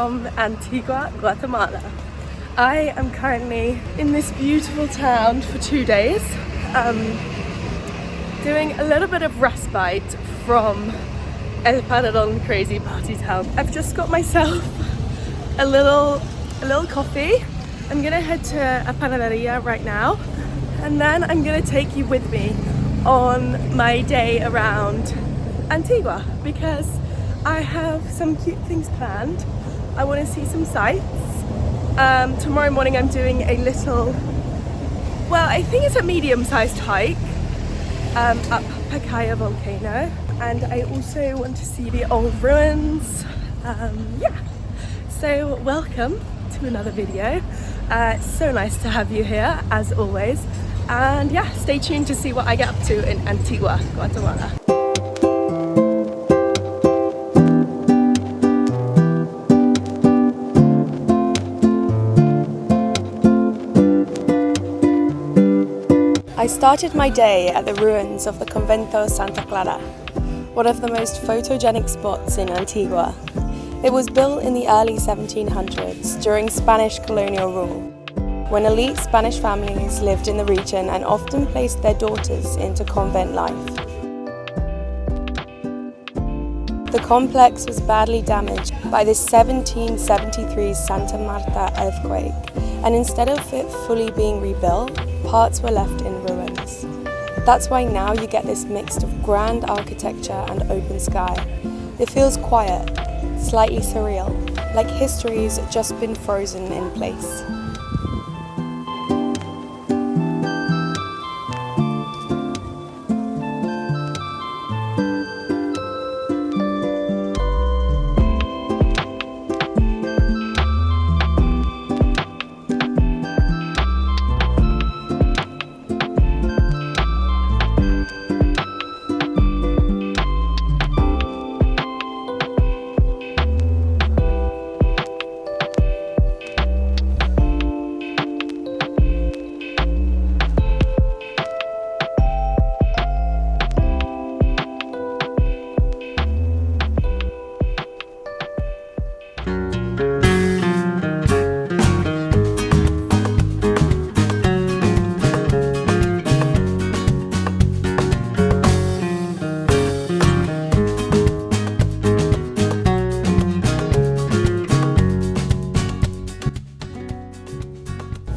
from Antigua, Guatemala. I am currently in this beautiful town for 2 days, doing a little bit of respite from El Paredón crazy party town. I've just got myself a little coffee. I'm gonna head to a panaderia right now, and then I'm gonna take you with me on my day around Antigua because I have some cute things planned. I want to see some sights. Tomorrow morning I'm doing a little, well, I think it's a medium-sized hike up Pacaya volcano, and I also want to see the old ruins. Yeah, so welcome to another video. So nice to have you here as always, and yeah, stay tuned to see what I get up to in Antigua, Guatemala. I started my day at the ruins of the Convento Santa Clara, one of the most photogenic spots in Antigua. It was built in the early 1700s during Spanish colonial rule, when elite Spanish families lived in the region and often placed their daughters into convent life. The complex was badly damaged by the 1773 Santa Marta earthquake, and instead of it fully being rebuilt, parts were left in ruins. That's why now you get this mix of grand architecture and open sky. It feels quiet, slightly surreal, like history's just been frozen in place.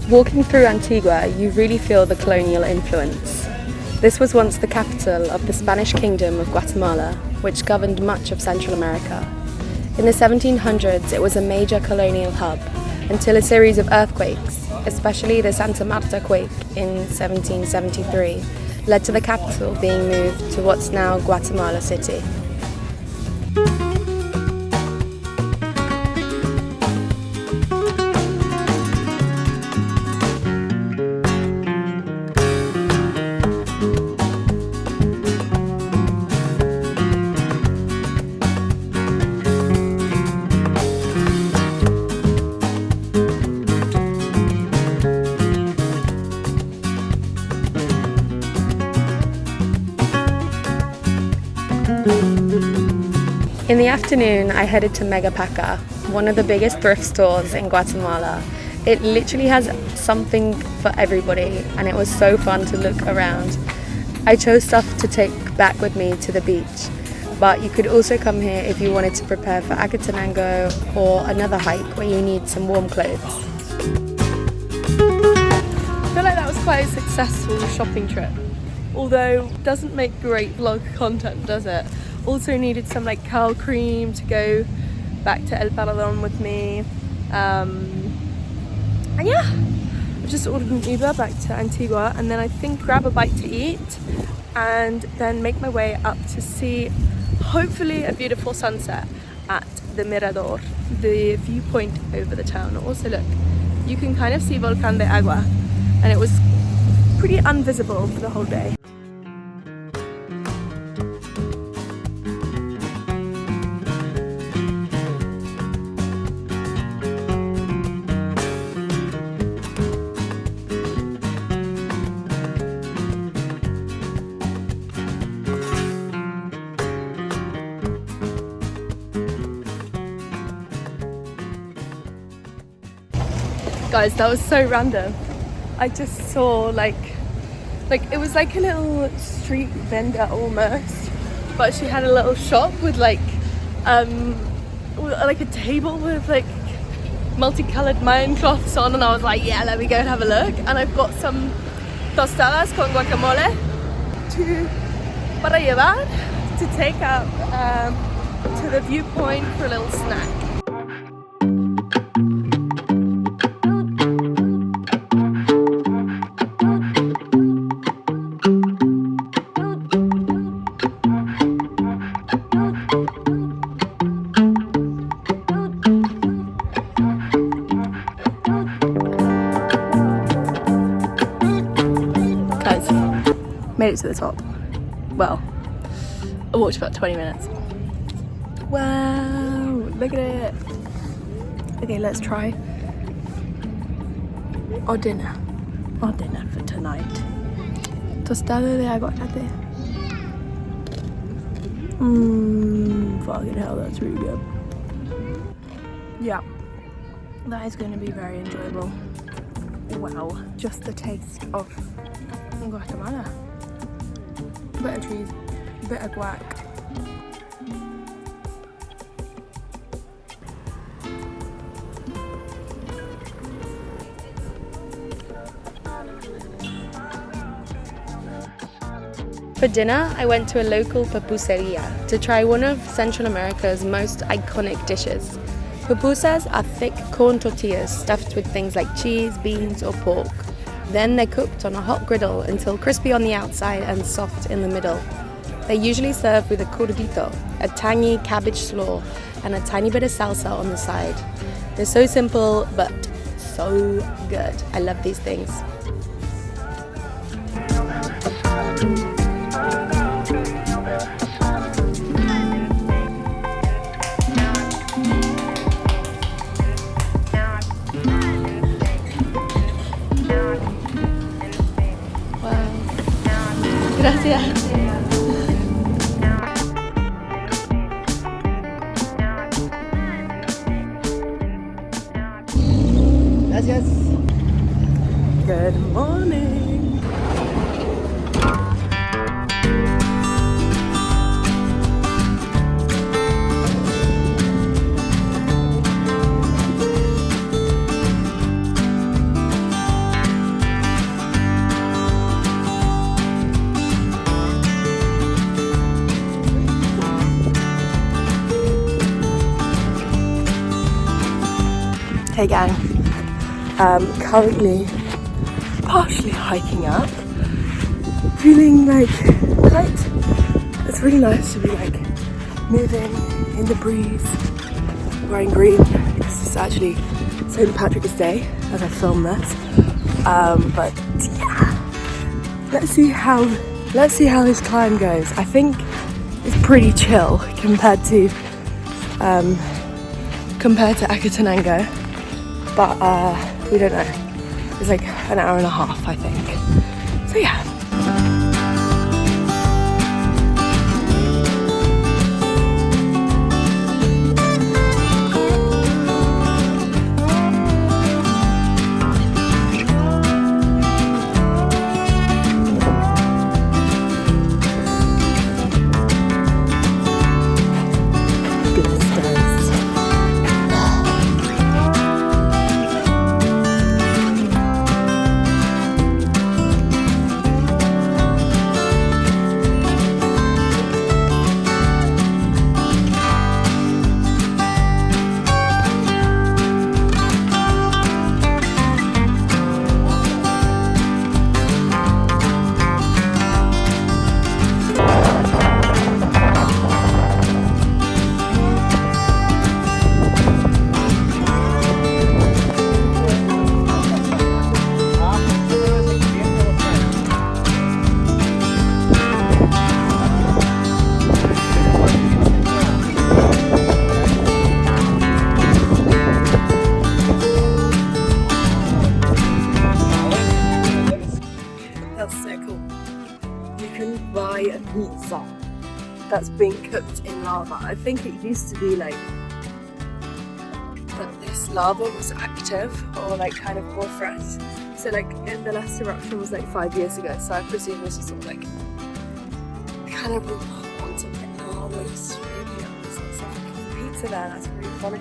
Walking through Antigua, you really feel the colonial influence. This was once the capital of the Spanish Kingdom of Guatemala, which governed much of Central America. In the 1700s, it was a major colonial hub, until a series of earthquakes, especially the Santa Marta quake in 1773, led to the capital being moved to what's now Guatemala City. In the afternoon, I headed to Megapaca, one of the biggest thrift stores in Guatemala. It literally has something for everybody, and it was so fun to look around. I chose stuff to take back with me to the beach, but you could also come here if you wanted to prepare for Acetenango or another hike where you need some warm clothes. I feel like that was quite a successful shopping trip, although it doesn't make great vlog content, does it? Also needed some like curl cream to go back to El Paredón with me, and yeah, I just ordered an Uber back to Antigua, and then I think grab a bite to eat and then make my way up to see hopefully a beautiful sunset at the Mirador, the viewpoint over the town. Also look, you can kind of see Volcán de Agua, and it was pretty invisible for the whole day. Guys, that was so random. I just saw like it was like a little street vendor almost, but she had a little shop with like a table with like multicolored Mayan cloths on, and I was like, yeah, let me go and have a look. And I've got some tostadas con guacamole para llevar to take up to the viewpoint for a little snack. Made it to the top. Well, I walked about 20 minutes. Wow, look at it. Okay, let's try our dinner. Our dinner for tonight. Tostada de aguacate. Fucking hell, that's really good. Yeah, that is going to be very enjoyable. Wow, just the taste of Guatemala. Bit of cheese, bit of guac. For dinner, I went to a local pupuseria to try one of Central America's most iconic dishes. Pupusas are thick corn tortillas stuffed with things like cheese, beans, or pork. Then they're cooked on a hot griddle until crispy on the outside and soft in the middle. They're usually served with a curdito, a tangy cabbage slaw, and a tiny bit of salsa on the side. They're so simple, but so good. I love these things. Gracias. Gracias. Good morning. Hey gang, currently partially hiking up, feeling like it's really nice to be like moving in the breeze, wearing green because it's actually St. Patrick's Day as I film this, but yeah, let's see how this climb goes. I think it's pretty chill compared to Acetenango. But we don't know. It's like an hour and a half, I think. So yeah. pizza that's being cooked in lava. I think it used to be like that this lava was active or like kind of more fresh. So like in the last eruption was like 5 years ago, so I presume this is all like kind of on something. Oh, it looks really nice. There's like pizza there, that's really funny.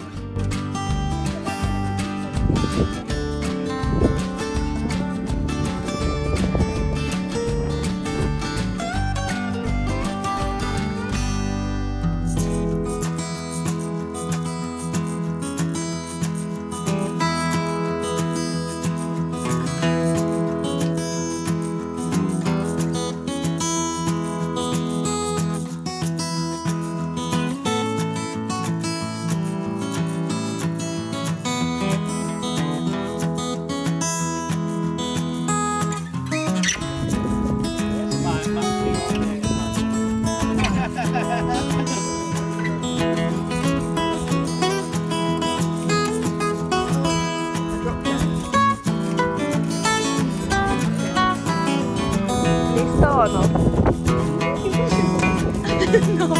No.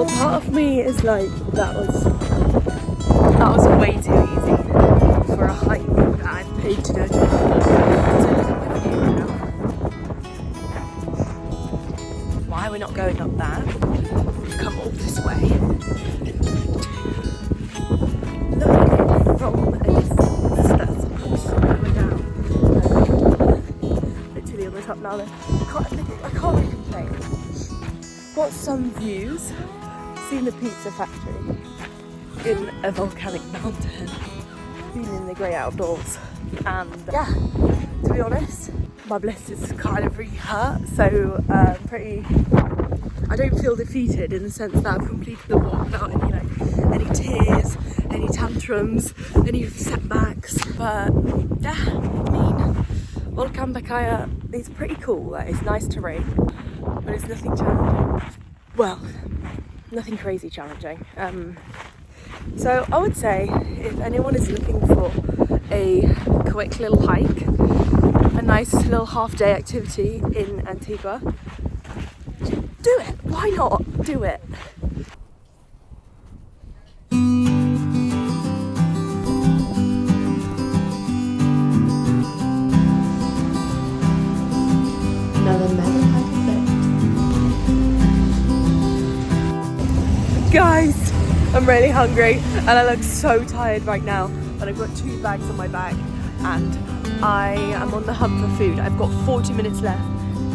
Part of me is like, that was way too easy for a hike that I've paid to go to. Why we're not going up there? We've come all this way. Look at it from a distance. That's going down. Literally on the top now. I can't really complain. Got some views. Seen the pizza factory in a volcanic mountain, been in the grey outdoors, and yeah, to be honest, my blisters kind of really hurt, so I don't feel defeated in the sense that I've completed the walk without any tears, any tantrums, any setbacks, but yeah, I mean, Volcán Pacaya is pretty cool. Like, it's nice terrain, but it's nothing challenging. Well, nothing crazy challenging. So I would say if anyone is looking for a quick little hike, a nice little half-day activity in Antigua, do it. Why not? Do it. Another Megapaca. Guys, I'm really hungry and I look so tired right now, but I've got 2 bags on my back and I am on the hunt for food. I've got 40 minutes left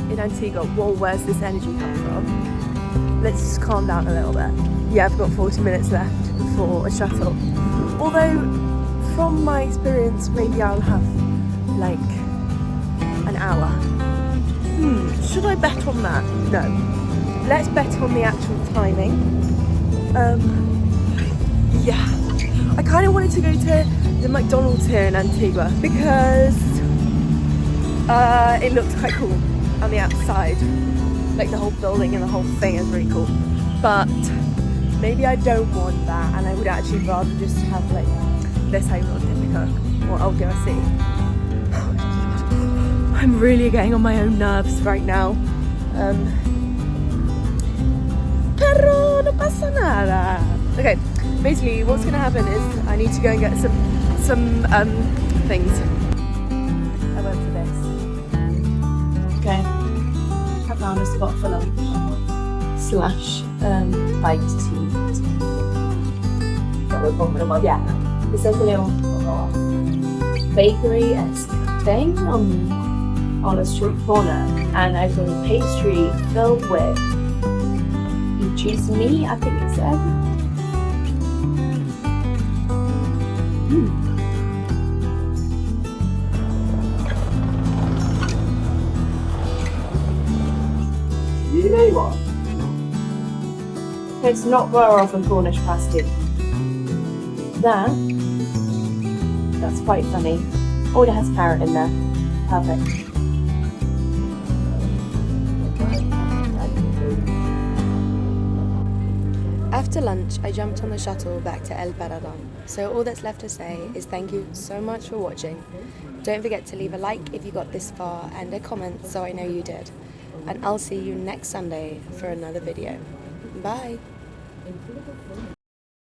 in Antigua. Whoa, where's this energy come from? Let's just calm down a little bit. Yeah, I've got 40 minutes left for a shuttle. Although, from my experience, maybe I'll have like an hour. Should I bet on that? No. Let's bet on the actual timing. Yeah, I kind of wanted to go to the McDonald's here in Antigua because it looks quite cool on the outside. Like the whole building and the whole thing is really cool. But maybe I don't want that and I would actually rather just have like desayuno típico, or I'll go see. I'm really getting on my own nerves right now. Pero no pasa nada. Okay, basically what's gonna happen is I need to go and get some things. I went for this. Okay, I found a spot for lunch slash bite to eat. Yeah, it's like a little bakery-esque thing on a street corner, and I've got a pastry filled with choose me, I think it said. you know what? It's not far off a Cornish pasty. That's quite funny. Oh, it has carrot in there. Perfect. After lunch, I jumped on the shuttle back to El Paradón. So all that's left to say is thank you so much for watching. Don't forget to leave a like if you got this far and a comment so I know you did. And I'll see you next Sunday for another video. Bye!